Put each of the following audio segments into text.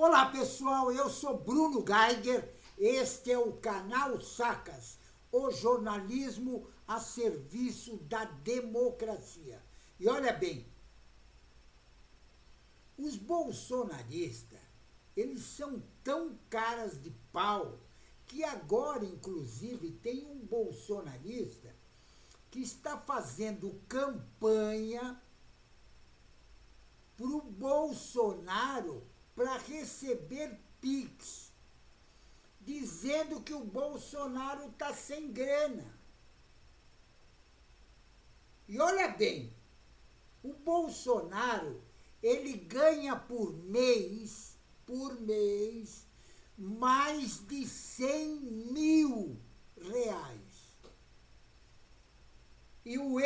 Olá pessoal, eu sou Bruno Geiger, este é o canal Sacas, o jornalismo a serviço da democracia. E olha bem, os bolsonaristas, eles são tão caras de pau que agora, inclusive, tem um bolsonarista que está fazendo campanha para o Bolsonaro para receber Pix, dizendo que o Bolsonaro está sem grana. E olha bem, o Bolsonaro, ele ganha por mês, mais de 100 mil reais. E o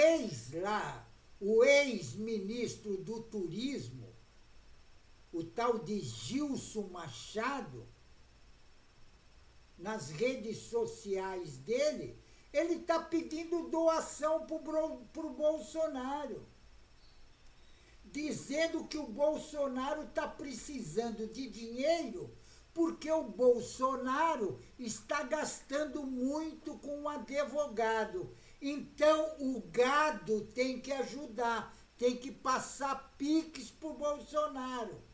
ex-ministro do Turismo, o tal de Gilson Machado, nas redes sociais dele, ele está pedindo doação para o Bolsonaro, dizendo que o Bolsonaro está precisando de dinheiro porque o Bolsonaro está gastando muito com o advogado. Então, o gado tem que ajudar, tem que passar Pix para o Bolsonaro.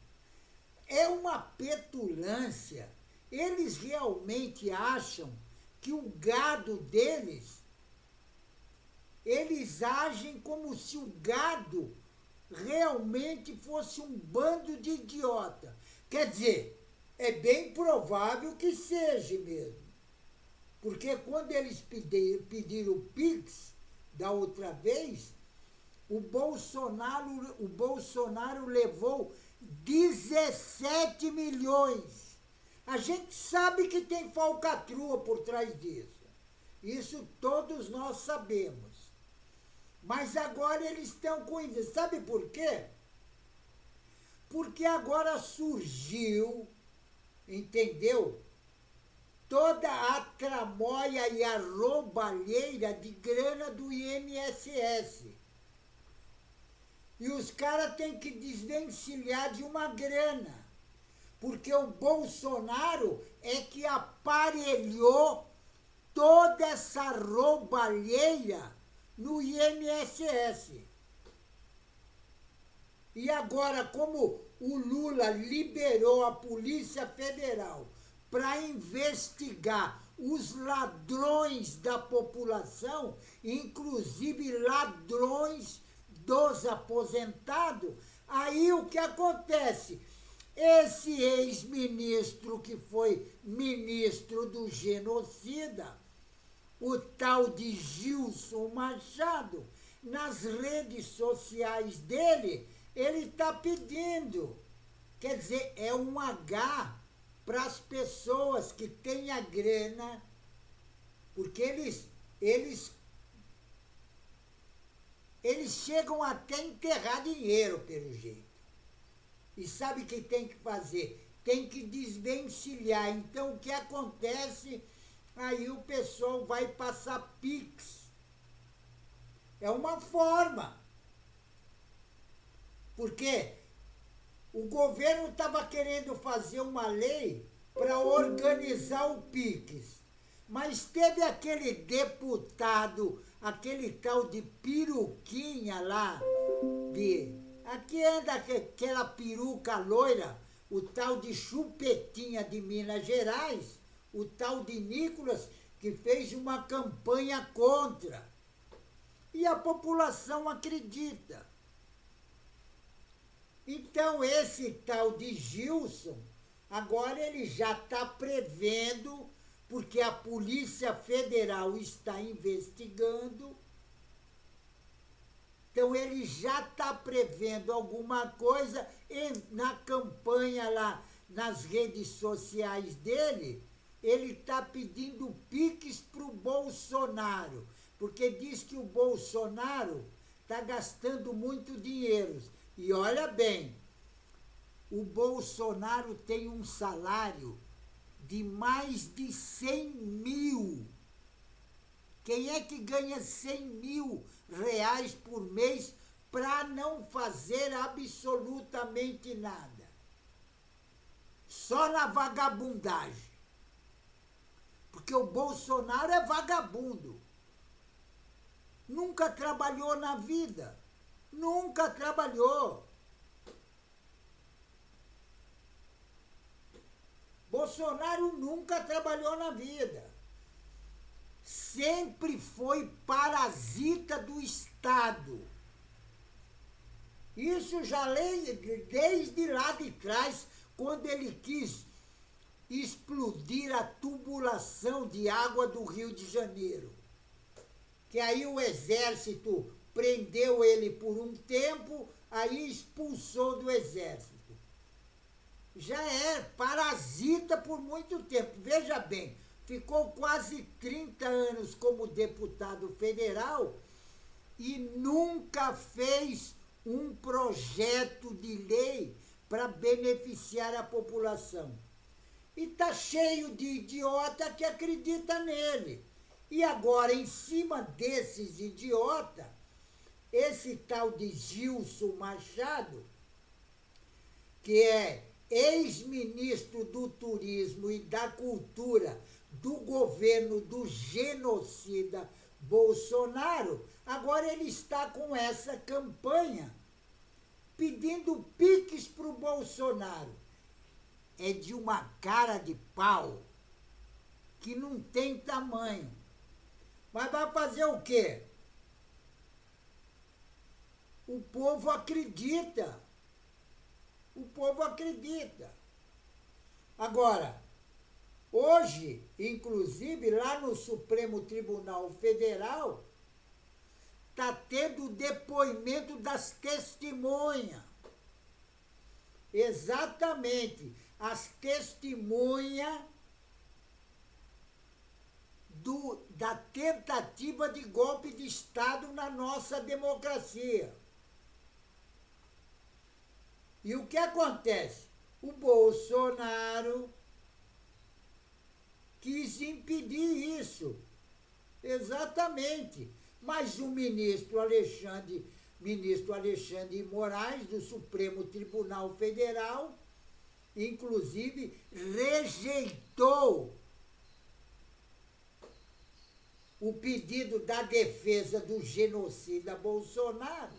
É uma petulância. Eles realmente acham que o gado deles, eles agem como se o gado realmente fosse um bando de idiota. Quer dizer, é bem provável que seja mesmo. Porque quando eles pediram o Pix da outra vez, o Bolsonaro levou 17 milhões. A gente sabe que tem falcatrua por trás disso. Isso todos nós sabemos. Mas agora eles estão com isso. Sabe por quê? Porque agora surgiu, entendeu? Toda a tramóia e a roubalheira de grana do INSS. E os caras têm que desvencilhar de uma grana. Porque o Bolsonaro é que aparelhou toda essa roubalheira no INSS. E agora, como o Lula liberou a Polícia Federal para investigar os ladrões da população, inclusive ladrões dos aposentados, aí o que acontece? Esse ex-ministro que foi ministro do genocida, o tal de Gilson Machado, nas redes sociais dele, ele está pedindo. Quer dizer, é um H para as pessoas que têm a grana, porque eles chegam até a enterrar dinheiro, pelo jeito. E sabe o que tem que fazer? Tem que desvencilhar. Então, o que acontece? Aí o pessoal vai passar Pix. É uma forma. Porque o governo estava querendo fazer uma lei para organizar o Pix. Mas teve aquele deputado, aquele tal de peruquinha lá, aqui anda aquela peruca loira, o tal de Chupetinha de Minas Gerais, o tal de Nicolas, que fez uma campanha contra. E a população acredita. Então, esse tal de Gilson, agora ele já está prevendo, porque a Polícia Federal está investigando. Então, ele já está prevendo alguma coisa na campanha lá, nas redes sociais dele. Ele está pedindo Pix para o Bolsonaro, porque diz que o Bolsonaro está gastando muito dinheiro. E olha bem, o Bolsonaro tem um salário de mais de 100 mil. Quem é que ganha 100 mil reais por mês para não fazer absolutamente nada? só na vagabundagem. Porque o Bolsonaro é vagabundo. Nunca trabalhou na vida. Nunca trabalhou. Bolsonaro nunca trabalhou na vida. Sempre foi parasita do Estado. Isso já desde lá de trás, quando ele quis explodir a tubulação de água do Rio de Janeiro. Que aí o exército prendeu ele por um tempo, aí expulsou do exército. Já é parasita por muito tempo. Veja bem, ficou quase 30 anos como deputado federal e nunca fez um projeto de lei para beneficiar a população. E está cheio de idiota que acredita nele. E agora, em cima desses idiotas, esse tal de Gilson Machado, que é ex-ministro do Turismo e da Cultura do governo do genocida Bolsonaro, agora ele está com essa campanha pedindo piques para o Bolsonaro. É de uma cara de pau que não tem tamanho. Mas vai fazer o quê? O povo acredita. O povo acredita. Agora, hoje, inclusive, lá no Supremo Tribunal Federal, está tendo o depoimento das testemunhas. Exatamente, as testemunhas da tentativa de golpe de Estado na nossa democracia. E o que acontece? O Bolsonaro quis impedir isso. Exatamente. Mas o ministro Alexandre de Moraes, do Supremo Tribunal Federal, inclusive rejeitou o pedido da defesa do genocida Bolsonaro,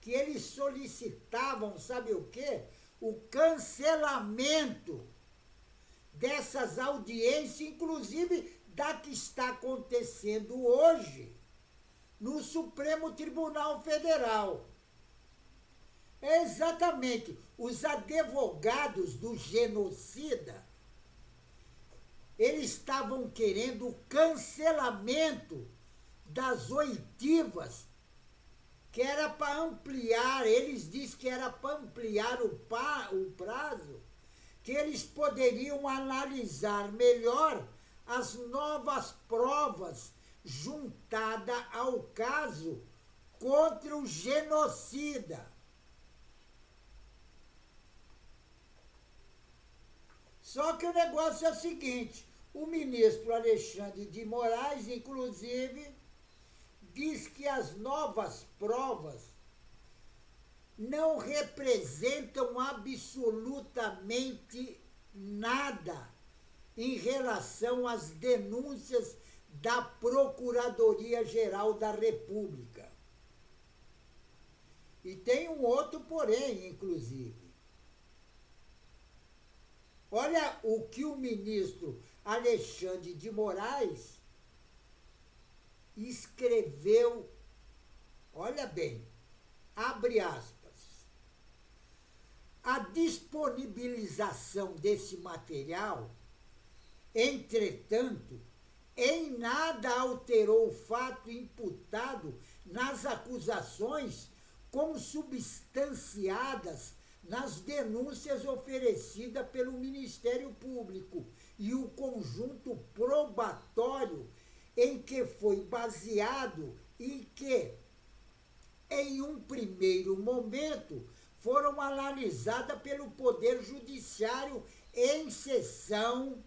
que eles solicitavam, sabe o quê? O cancelamento dessas audiências, inclusive da que está acontecendo hoje no Supremo Tribunal Federal. É exatamente, os advogados do genocida, eles estavam querendo o cancelamento das oitivas, que era para ampliar, eles dizem que era para ampliar o prazo, que eles poderiam analisar melhor as novas provas juntadas ao caso contra o genocida. Só que o negócio é o seguinte, o ministro Alexandre de Moraes, inclusive, diz que as novas provas não representam absolutamente nada em relação às denúncias da Procuradoria-Geral da República. E tem um outro porém, inclusive. Olha o que o ministro Alexandre de Moraes escreveu, olha bem, abre aspas. A disponibilização desse material, entretanto, em nada alterou o fato imputado nas acusações consubstanciadas nas denúncias oferecidas pelo Ministério Público e o conjunto probatório em que foi baseado e que, em um primeiro momento, foram analisadas pelo Poder Judiciário em sessão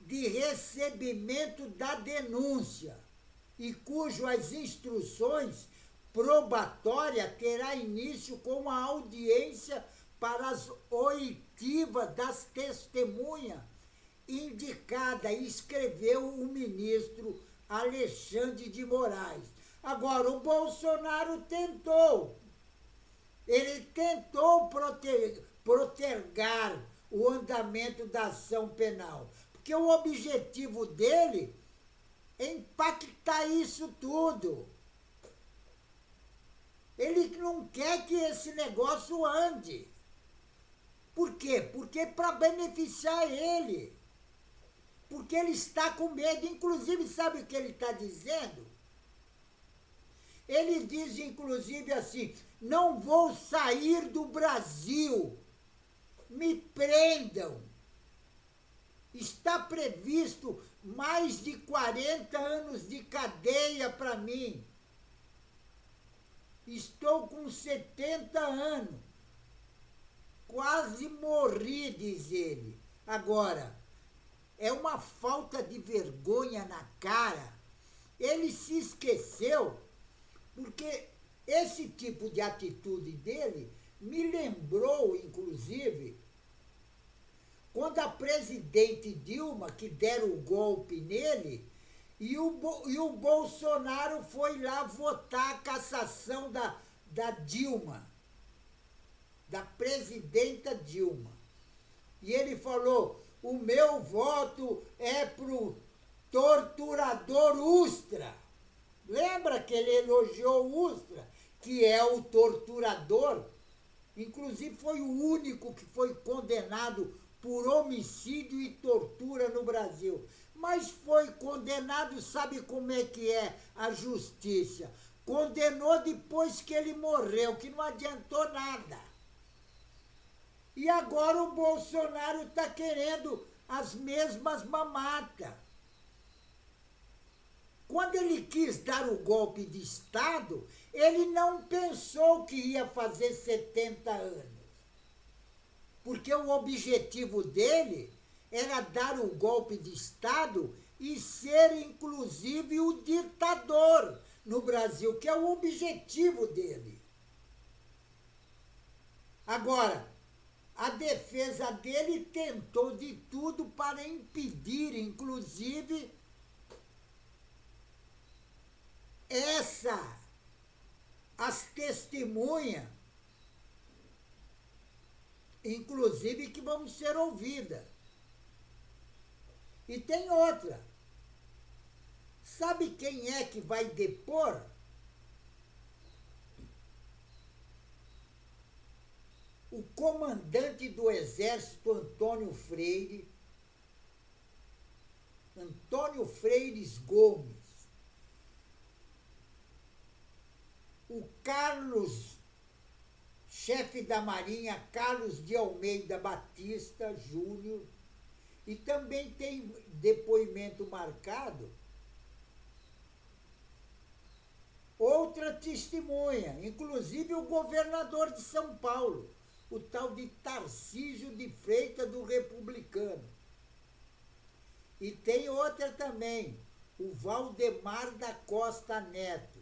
de recebimento da denúncia e cujas instruções probatórias terá início com a audiência para as oitivas das testemunhas indicadas, escreveu o ministro Alexandre de Moraes. Agora, o Bolsonaro tentou. Ele tentou postergar o andamento da ação penal, porque o objetivo dele é impactar isso tudo. Ele não quer que esse negócio ande. Por quê? Porque é para beneficiar ele. Porque ele está com medo. Inclusive, sabe o que ele está dizendo? Ele diz, inclusive, assim: não vou sair do Brasil. Me prendam. Está previsto mais de 40 anos de cadeia para mim. Estou com 70 anos. Quase morri, diz ele. Agora, é uma falta de vergonha na cara. Ele se esqueceu, porque esse tipo de atitude dele me lembrou, inclusive, quando a presidente Dilma, que deram o golpe nele, e o Bolsonaro foi lá votar a cassação da Dilma, da presidenta Dilma. E ele falou: o meu voto é pro torturador Ustra. Lembra que ele elogiou o Ustra, que é o torturador? Inclusive foi o único que foi condenado por homicídio e tortura no Brasil. Mas foi condenado, sabe como é que é a justiça? Condenou depois que ele morreu, que não adiantou nada. E agora o Bolsonaro está querendo as mesmas mamatas. Quando ele quis dar o golpe de Estado, ele não pensou que ia fazer 70 anos. Porque o objetivo dele era dar o golpe de Estado e ser, inclusive, o ditador no Brasil, que é o objetivo dele. Agora, a defesa dele tentou de tudo para impedir, inclusive, as testemunhas, inclusive, que vão ser ouvidas. E tem outra. Sabe quem é que vai depor? O comandante do Exército, Antônio Freires Gomes. O Carlos, chefe da Marinha, Carlos de Almeida Batista Júnior. E também tem depoimento marcado outra testemunha, inclusive o governador de São Paulo, o tal de Tarcísio de Freitas, do Republicano. E tem outra também, o Valdemar da Costa Neto,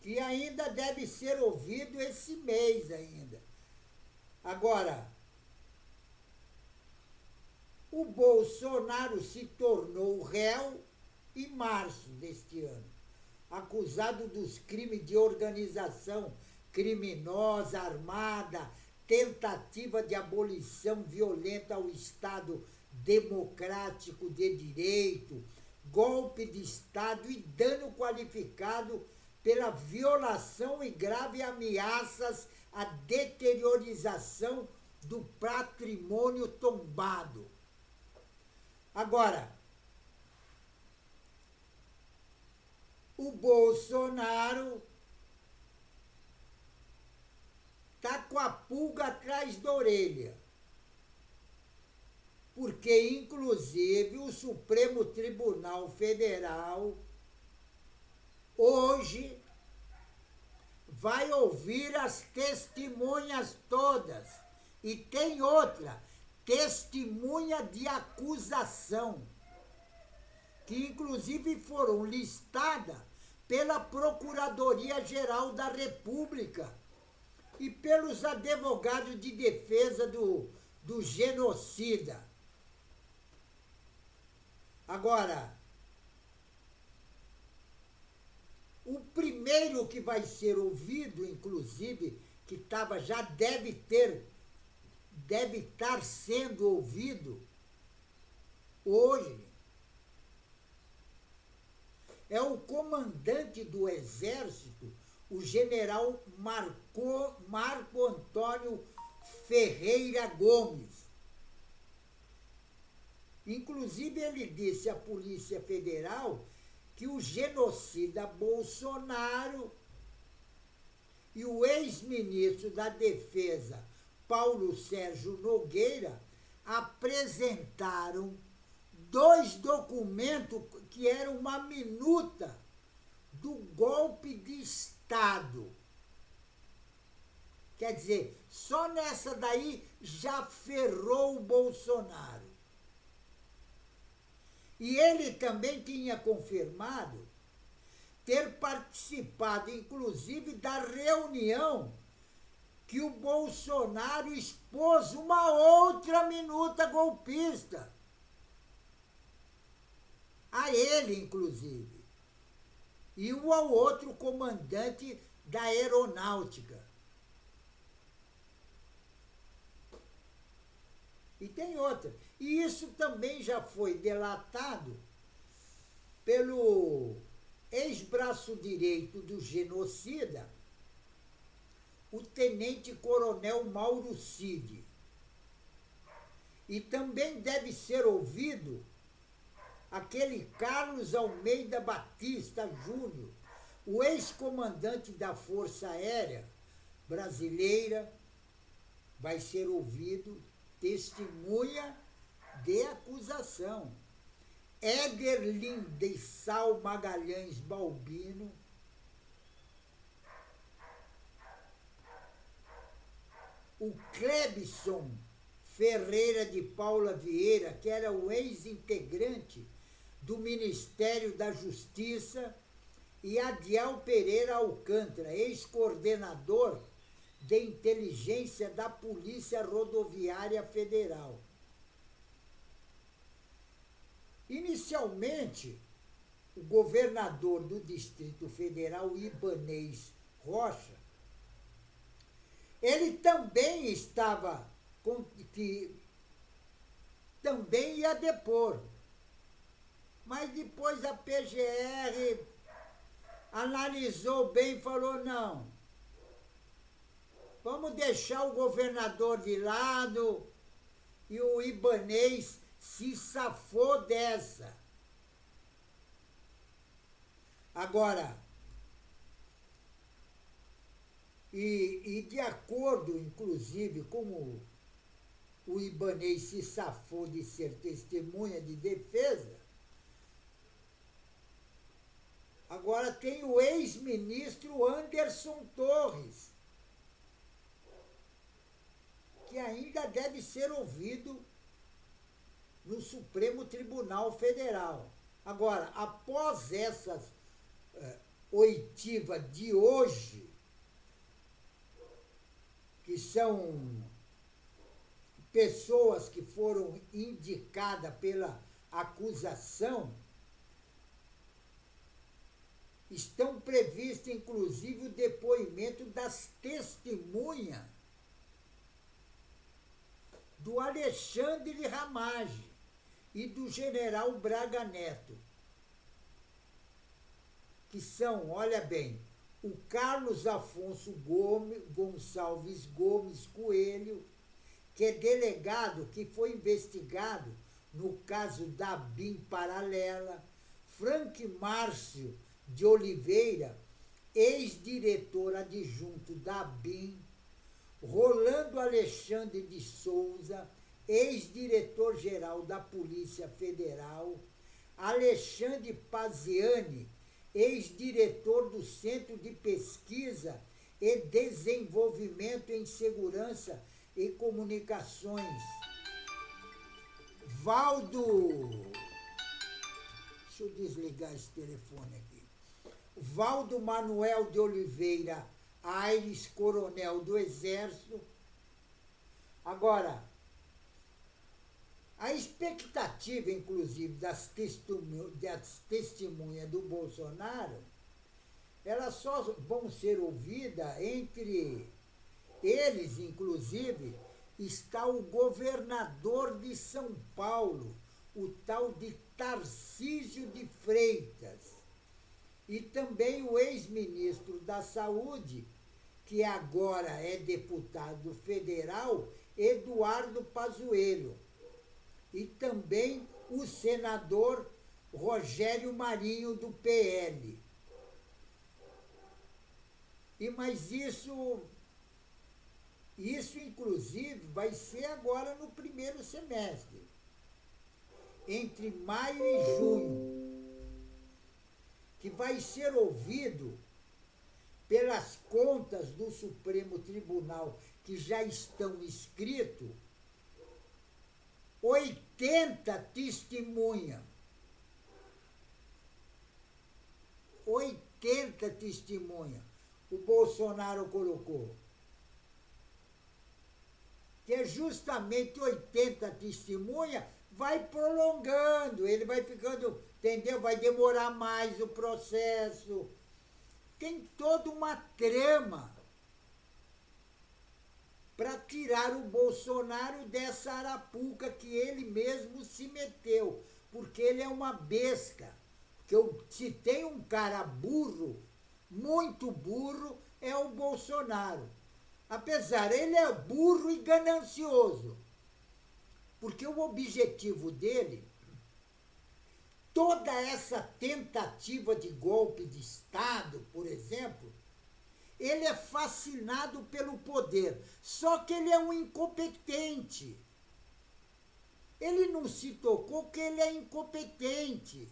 que ainda deve ser ouvido esse mês ainda. Agora, o Bolsonaro se tornou réu em março deste ano, acusado dos crimes de organização criminosa armada, tentativa de abolição violenta ao Estado democrático de direito, golpe de Estado e dano qualificado pela violação e grave ameaças à deteriorização do patrimônio tombado. Agora, o Bolsonaro está com a pulga atrás da orelha, porque, inclusive, o Supremo Tribunal Federal hoje vai ouvir as testemunhas todas. E tem outra, testemunha de acusação, que inclusive foram listadas pela Procuradoria-Geral da República, e pelos advogados de defesa do genocida. Agora, o primeiro que vai ser ouvido, inclusive, que já deve estar sendo ouvido hoje, é o comandante do Exército, o general Marco Antônio Ferreira Gomes. Inclusive, ele disse à Polícia Federal que o genocida Bolsonaro e o ex-ministro da Defesa, Paulo Sérgio Nogueira, apresentaram 2 documentos que eram uma minuta do golpe de Estado. Quer dizer, só nessa daí já ferrou o Bolsonaro. E ele também tinha confirmado ter participado, inclusive, da reunião que o Bolsonaro expôs uma outra minuta golpista. A ele, inclusive. E ao outro comandante da aeronáutica. E tem outra. E isso também já foi delatado pelo ex-braço direito do genocida, o tenente-coronel Mauro Cid. E também deve ser ouvido aquele Carlos Almeida Batista Júnior, o ex-comandante da Força Aérea Brasileira, vai ser ouvido, testemunha de acusação. Éder Lindessal Magalhães Balbino, o Clebson Ferreira de Paula Vieira, que era o ex-integrante do Ministério da Justiça, e Adiel Pereira Alcântara, ex-coordenador de inteligência da Polícia Rodoviária Federal. Inicialmente, o governador do Distrito Federal, Ibanez Rocha, ele também também ia depor. Mas depois a PGR analisou bem e falou, não, vamos deixar o governador de lado, e o Ibanez se safou dessa. Agora, e de acordo, inclusive, como o Ibanez se safou de ser testemunha de defesa, agora tem o ex-ministro Anderson Torres, que ainda deve ser ouvido no Supremo Tribunal Federal. Agora, após essas oitiva de hoje, que são pessoas que foram indicadas pela acusação, estão previstos, inclusive, o depoimento das testemunhas do Alexandre Ramage e do general Braga Neto, que são, olha bem, o Carlos Afonso Gonçalves Gomes Coelho, que é delegado que foi investigado no caso da BIM Paralela, Frank Márcio de Oliveira, ex-diretor adjunto da BIM, Rolando Alexandre de Souza, ex-diretor-geral da Polícia Federal, Alexandre Paziani, ex-diretor do Centro de Pesquisa e Desenvolvimento em Segurança e Comunicações, deixa eu desligar esse telefone aqui, Valdo Manuel de Oliveira Aires, coronel do Exército. Agora, a expectativa, inclusive, das testemunhas do Bolsonaro, elas só vão ser ouvidas entre eles, inclusive, está o governador de São Paulo, o tal de Tarcísio de Freitas, e também o ex-ministro da Saúde, que agora é deputado federal, Eduardo Pazuello, e também o senador Rogério Marinho, do PL. Mas isso inclusive vai ser agora no primeiro semestre, entre maio e junho, que vai ser ouvido pelas contas do Supremo Tribunal, que já estão escritos, 80 testemunhas. 80 testemunhas o Bolsonaro colocou. Que é justamente 80 testemunhas, vai prolongando, ele vai ficando, entendeu? Vai demorar mais o processo. Tem toda uma trama para tirar o Bolsonaro dessa arapuca que ele mesmo se meteu, porque ele é uma besta. Porque se tem um cara burro, muito burro, é o Bolsonaro. Apesar, ele é burro e ganancioso, porque o objetivo dele, toda essa tentativa de golpe de Estado, por exemplo, ele é fascinado pelo poder, só que ele é um incompetente. Ele não se tocou que ele é incompetente.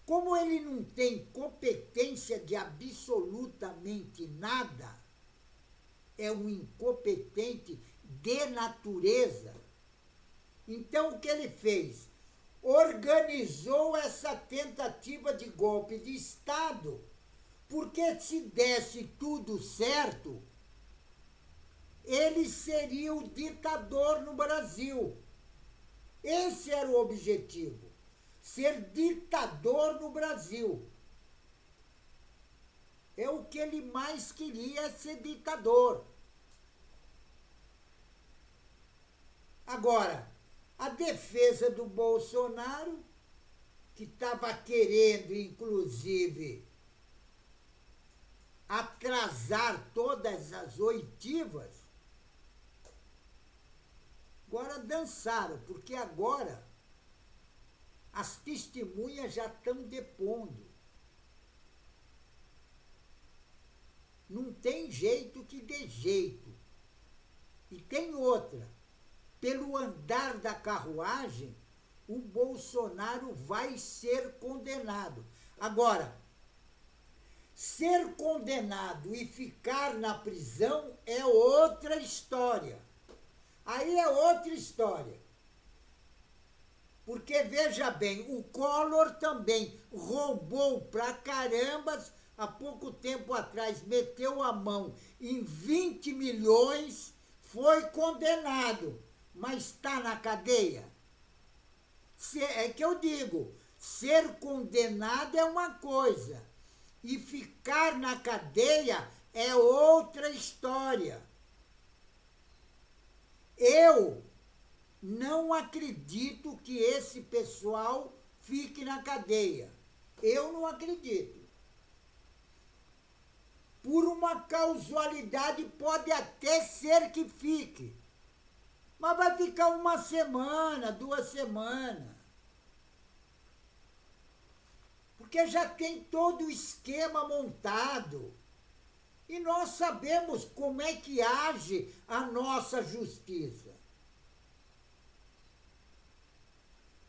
Como ele não tem competência de absolutamente nada, é um incompetente de natureza. Então, o que ele fez? Organizou essa tentativa de golpe de Estado, porque se desse tudo certo, ele seria o ditador no Brasil. Esse era o objetivo. Ser ditador no Brasil. É o que ele mais queria, ser ditador. Agora, a defesa do Bolsonaro, que estava querendo, inclusive, atrasar todas as oitivas, agora dançaram, porque agora as testemunhas já estão depondo. Não tem jeito que dê jeito. E tem outra. Pelo andar da carruagem, o Bolsonaro vai ser condenado. Agora, ser condenado e ficar na prisão é outra história. Aí é outra história. Porque, veja bem, o Collor também roubou pra carambas, há pouco tempo atrás, meteu a mão em 20 milhões, foi condenado, mas está na cadeia. É que eu digo, ser condenado é uma coisa, e ficar na cadeia é outra história. Eu não acredito que esse pessoal fique na cadeia. Eu não acredito. Por uma causalidade, pode até ser que fique. Mas vai ficar 1 semana, 2 semanas. Porque já tem todo o esquema montado. E nós sabemos como é que age a nossa justiça.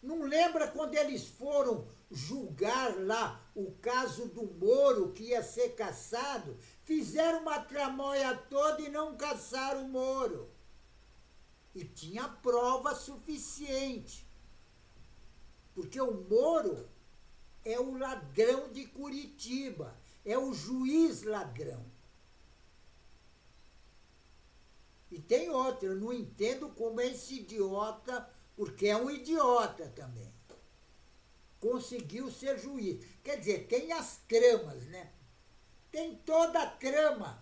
Não lembra quando eles foram julgar lá o caso do Moro, que ia ser cassado? Fizeram uma tramóia toda e não cassaram o Moro. E tinha prova suficiente. Porque o Moro é o ladrão de Curitiba. é o juiz ladrão. E tem outra, eu não entendo como esse idiota, porque é um idiota também, conseguiu ser juiz. Quer dizer, tem as tramas, né? Tem toda a trama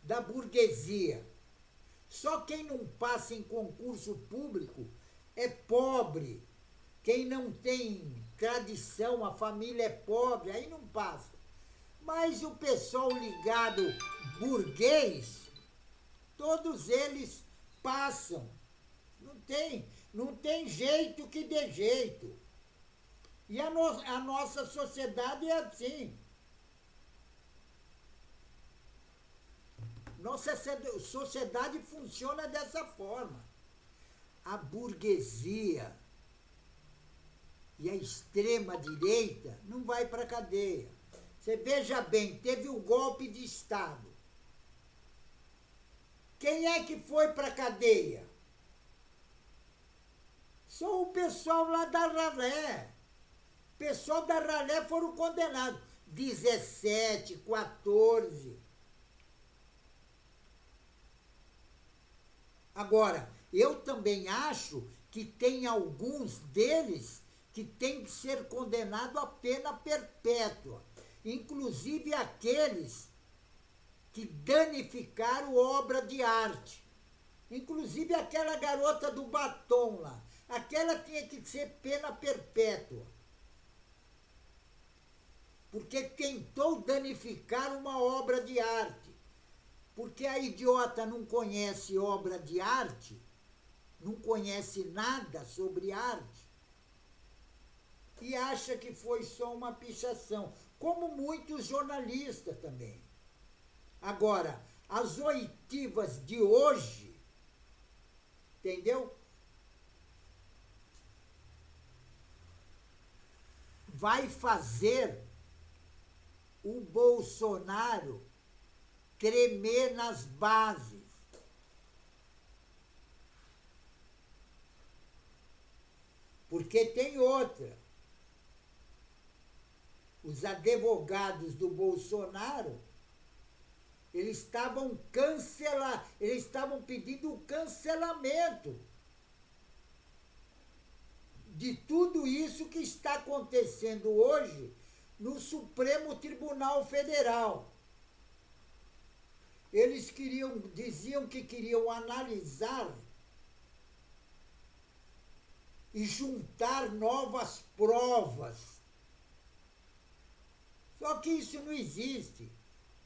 da burguesia. Só quem não passa em concurso público é pobre. Quem não tem tradição, a família é pobre, aí não passa. Mas o pessoal ligado burguês, todos eles passam. Não tem jeito que dê jeito. E a nossa sociedade é assim. Nossa sociedade funciona dessa forma. A burguesia e a extrema-direita não vai para a cadeia. Você veja bem, teve um golpe de Estado. Quem é que foi para a cadeia? Só o pessoal lá da Ralé. O pessoal da Ralé foram condenados. 17, 14. Agora, eu também acho que tem alguns deles que têm que ser condenados a pena perpétua. Inclusive aqueles que danificaram obra de arte. Inclusive aquela garota do batom lá. Aquela tinha que ser pena perpétua. Porque tentou danificar uma obra de arte. Porque a idiota não conhece obra de arte, não conhece nada sobre arte, e acha que foi só uma pichação, como muitos jornalistas também. Agora, as oitivas de hoje, entendeu? Vai fazer o Bolsonaro tremer nas bases. Porque tem outra. Os advogados do Bolsonaro, eles estavam pedindo o cancelamento de tudo isso que está acontecendo hoje no Supremo Tribunal Federal. Eles diziam que queriam analisar e juntar novas provas. Só que isso não existe.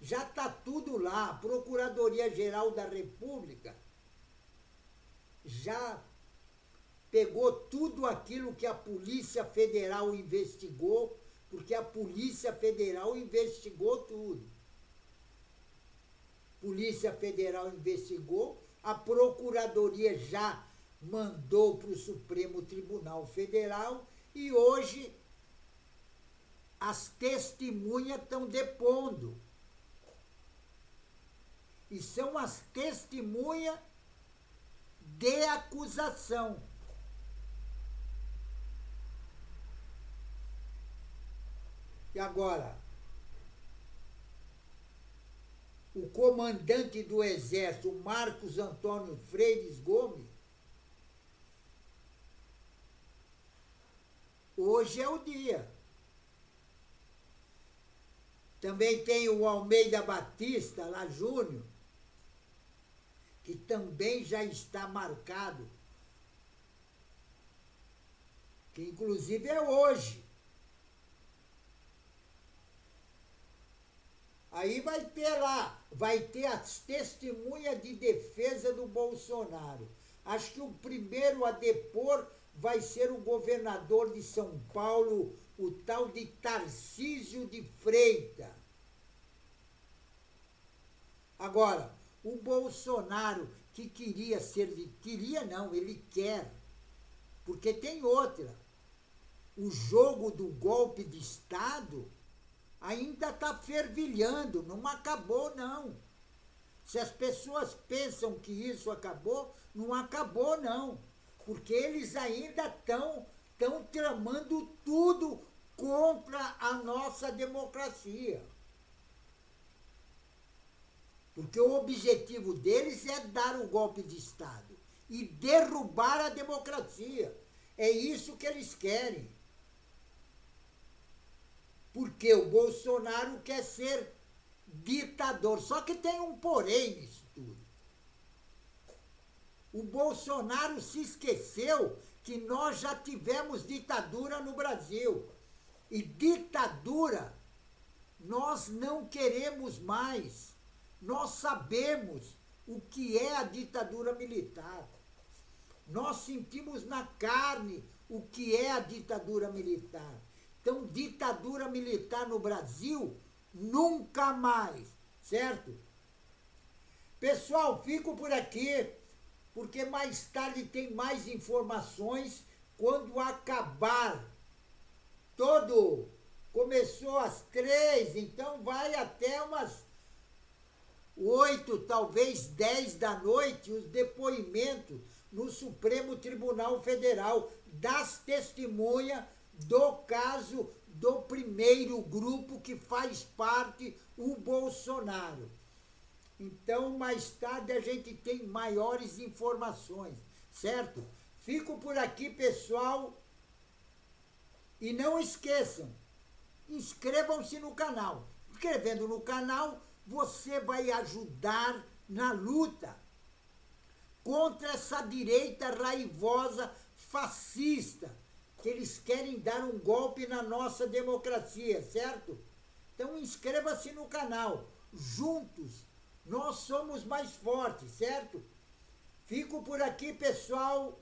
Já está tudo lá. A Procuradoria-Geral da República já pegou tudo aquilo que a Polícia Federal investigou, porque a Polícia Federal investigou tudo. Polícia Federal investigou, a Procuradoria já mandou para o Supremo Tribunal Federal e hoje as testemunhas estão depondo. E são as testemunhas de acusação. E agora, o comandante do Exército, Marcos Antônio Freires Gomes, hoje é o dia. Também tem o Almeida Batista, lá Júnior, que também já está marcado, que inclusive é hoje. Aí vai ter as testemunhas de defesa do Bolsonaro. Acho que o primeiro a depor vai ser o governador de São Paulo, o tal de Tarcísio de Freitas. Agora, o Bolsonaro que ele quer, porque tem outra. O jogo do golpe de Estado ainda está fervilhando, não acabou, não. Se as pessoas pensam que isso acabou, não acabou, não. Porque eles ainda estão tramando tudo contra a nossa democracia. Porque o objetivo deles é dar o golpe de Estado e derrubar a democracia. É isso que eles querem. Porque o Bolsonaro quer ser ditador. Só que tem um porém nisso tudo. O Bolsonaro se esqueceu que nós já tivemos ditadura no Brasil. E ditadura nós não queremos mais. Nós sabemos o que é a ditadura militar. Nós sentimos na carne o que é a ditadura militar. Então, ditadura militar no Brasil, nunca mais, certo? Pessoal, fico por aqui, porque mais tarde tem mais informações quando acabar todo. Começou às 3, então vai até umas 8, talvez 10 da noite, os depoimentos no Supremo Tribunal Federal das testemunhas do caso do primeiro grupo que faz parte, o Bolsonaro. Então, mais tarde a gente tem maiores informações, certo? Fico por aqui, pessoal, e não esqueçam, inscrevam-se no canal. Inscrevendo no canal, você vai ajudar na luta contra essa direita raivosa, fascista, que eles querem dar um golpe na nossa democracia, certo? Então inscreva-se no canal. Juntos, nós somos mais fortes, certo? Fico por aqui, pessoal,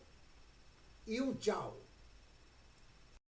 e um tchau.